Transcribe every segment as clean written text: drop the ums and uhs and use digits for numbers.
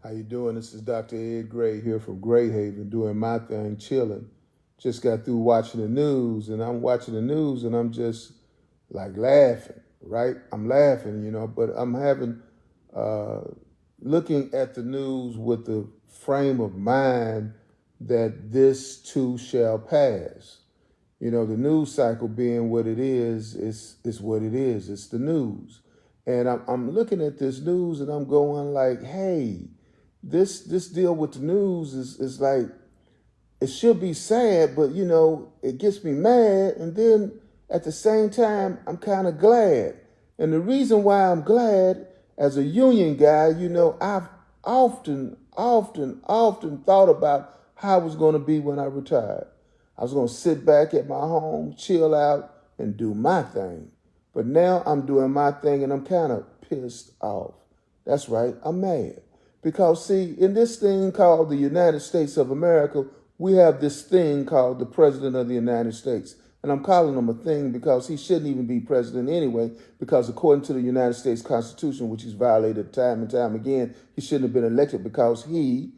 How you doing? This is Dr. Ed Gray here from Greyhaven doing my thing, chilling. Just got through watching the news and I'm watching the news and I'm just like laughing, right? I'm laughing, but I'm having, uh, looking at the news with the frame of mind that this too shall pass. The news cycle being what it is what it is. It's the news. And I'm looking at this news and I'm going like, hey, this deal with the news is like it should be sad, but it gets me mad, and then at the same time I'm kind of glad. And the reason why I'm glad, as a union guy, I've often thought about how I was going to be when I retired. I was going to sit back at my home, chill out, and do my thing. But now I'm doing my thing and I'm kind of pissed off. That's right, I'm mad. Because, see, in this thing called the United States of America, we have this thing called the President of the United States. And I'm calling him a thing because he shouldn't even be president anyway, because according to the United States Constitution, which he's violated time and time again, he shouldn't have been elected because he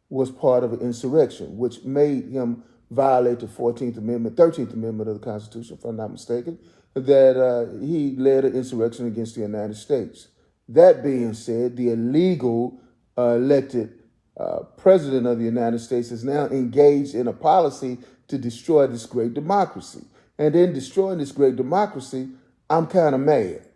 was part of an insurrection, which made him violate the 14th Amendment, 13th Amendment of the Constitution, if I'm not mistaken, that he led an insurrection against the United States. That being said, the illegal elected president of the United States is now engaged in a policy to destroy this great democracy. And in destroying this great democracy, I'm kind of mad.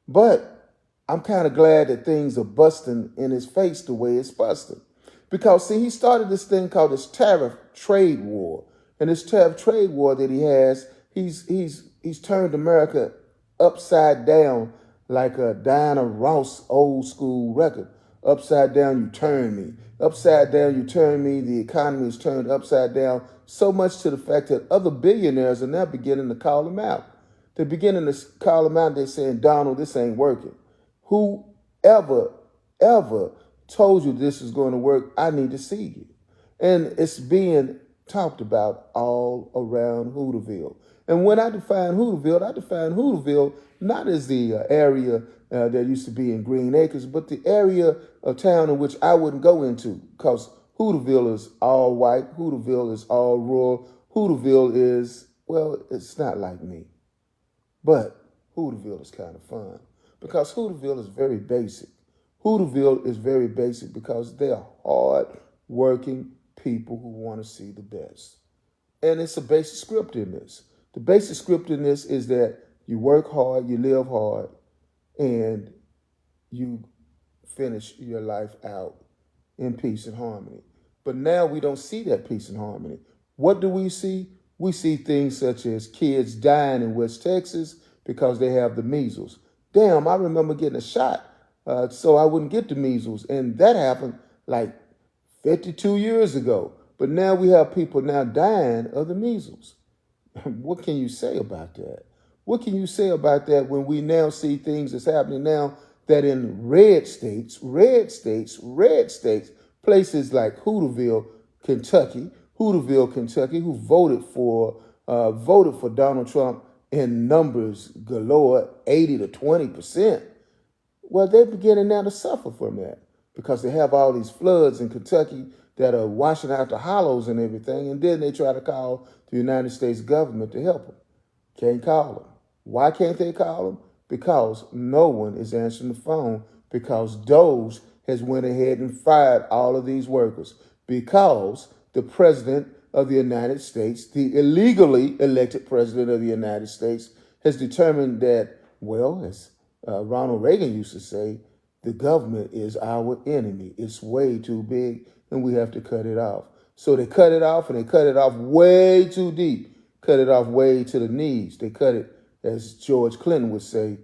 But I'm kind of glad that things are busting in his face the way it's busting. Because, see, he started this thing called this tariff trade war. And this tariff trade war that he has, he's turned America upside down like a Diana Ross old school record. Upside down, you turn me. Upside down, you turn me. The economy is turned upside down, so much to the fact that other billionaires are now beginning to call him out. They're beginning to call him out. They're saying, Donald, this ain't working. Whoever, ever told you this is going to work, I need to see you. And it's being talked about all around Hooterville. And when I define Hooterville not as the area that used to be in Green Acres, but the area of town in which I wouldn't go into, because Hooterville is all white, Hooterville is all rural, Hooterville is, well, it's not like me. But Hooterville is kind of fun because Hooterville is very basic. Hooterville is very basic because they're hard-working people who want to see the best. And it's a basic script in this. The basic script in this is that you work hard, you live hard, and you finish your life out in peace and harmony. But now we don't see that peace and harmony. What do we see? We see things such as kids dying in West Texas because they have the measles. Damn, I remember getting a shot so I wouldn't get the measles. And that happened like 52 years ago. But now we have people now dying of the measles. What can you say about that? What can you say about that when we now see things that's happening now that in red states, places like Hooterville, Kentucky, who voted for Donald Trump in numbers galore, 80 to 20%. Well, they're beginning now to suffer from that because they have all these floods in Kentucky that are washing out the hollows and everything, and then they try to call the United States government to help them. Can't call them. Why can't they call them? Because no one is answering the phone, because DOGE has went ahead and fired all of these workers, because the president of the United States, the illegally elected president of the United States, has determined that, well, as Ronald Reagan used to say, the government is our enemy. It's way too big, and we have to cut it off. So they cut it off, and they cut it off way too deep, cut it off way to the knees. They cut it, as George Clinton would say,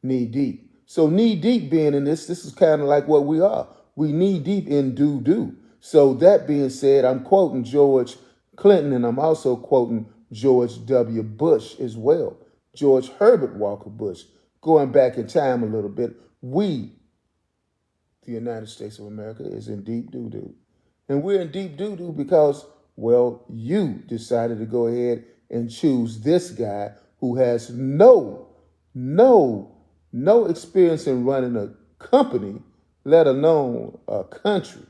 knee deep. So knee deep being in this is kind of like what we are. We knee deep in doo-doo. So that being said, I'm quoting George Clinton, and I'm also quoting George W. Bush as well. George Herbert Walker Bush. Going back in time a little bit, we, the United States of America, is in deep doo-doo. And we're in deep doo-doo because, well, you decided to go ahead and choose this guy who has no experience in running a company, let alone a country.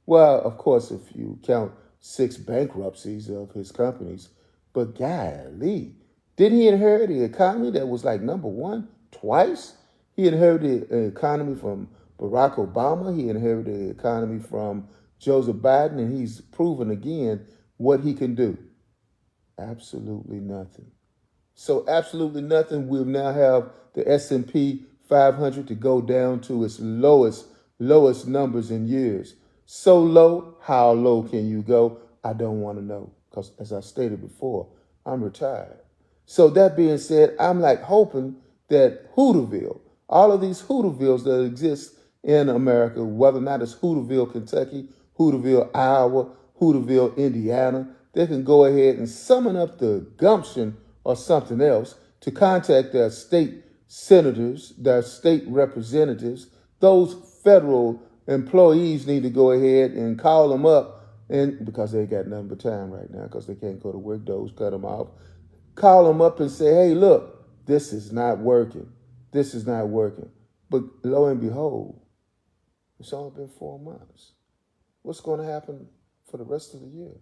Well, of course, if you count 6 bankruptcies of his companies, but golly, didn't he inherit the economy that was like number one twice? He inherited the economy from Barack Obama. He inherited the economy from Joseph Biden, and he's proven again what he can do. Absolutely nothing. So absolutely nothing. We'll now have the S&P 500 to go down to its lowest numbers in years. So low, how low can you go? I don't want to know because, as I stated before, I'm retired. So that being said, I'm like hoping that Hooterville, all of these Hootervilles that exist in America, whether or not it's Hooterville, Kentucky, Hooterville, Iowa, Hooterville, Indiana, they can go ahead and summon up the gumption or something else to contact their state senators, their state representatives. Those federal employees need to go ahead and call them up, and because they got nothing but time right now because they can't go to work, those cut them off. Call them up and say, hey, look, this is not working. This is not working. But lo and behold, it's only been 4 months. What's going to happen for the rest of the year?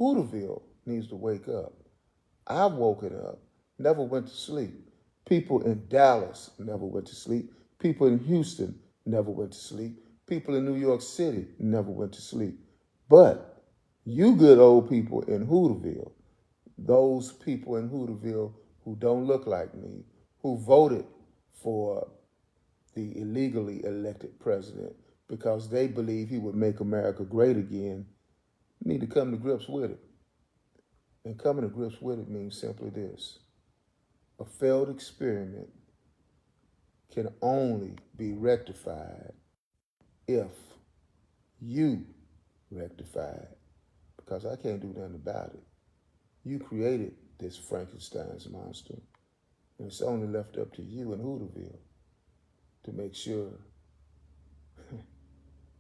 Hooterville needs to wake up. I've woken up, never went to sleep. People in Dallas never went to sleep. People in Houston never went to sleep. People in New York City never went to sleep. But you good old people in Hooterville, those people in Hooterville who don't look like me, who voted for the illegally elected president because they believe he would make America great again, need to come to grips with it. And coming to grips with it means simply this: a failed experiment can only be rectified if you rectify it. Because I can't do nothing about it. You created this Frankenstein's monster, and it's only left up to you in Hooterville to make sure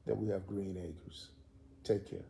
that we have green acres. Take care.